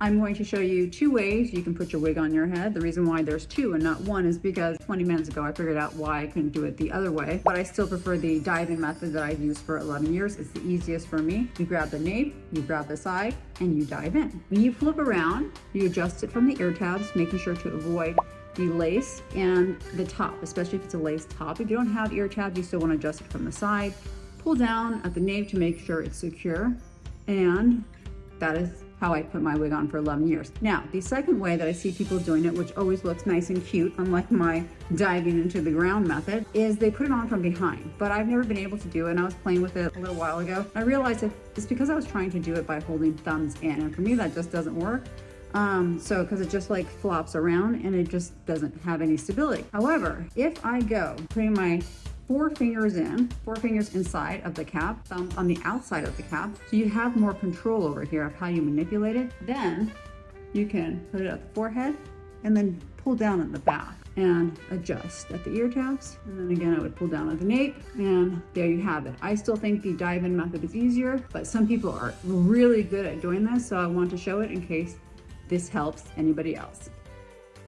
I'm going to show you two ways you can put your wig on your head. The reason why there's two and not one is because 20 minutes ago I figured out why I couldn't do it the other way, but I still prefer the dive-in method that I've used for 11 years. It's the easiest for me. You grab the nape, you grab the side, and you dive in. When you flip around, you adjust it from the ear tabs, making sure to avoid the lace and the top, especially if it's a lace top. If you don't have ear tabs, you still want to adjust it from the side. Pull down at the nape to make sure it's secure, and that is how I put my wig on for 11 years. Now, the second way that I see people doing it, which always looks nice and cute, unlike my diving into the ground method, is they put it on from behind. But I've never been able to do it, and I was playing with it a little while ago. I realized it's because I was trying to do it by holding thumbs in, and for me that just doesn't work. Because it just like flops around and it just doesn't have any stability. However, if I go putting my four fingers inside of the cap, thumb on the outside of the cap, so you have more control over here of how you manipulate it, then you can put it at the forehead and then pull down at the back and adjust at the ear tabs. And then again, I would pull down at the nape, and there you have it. I still think the dive-in method is easier, but some people are really good at doing this, so I want to show it in case this helps anybody else.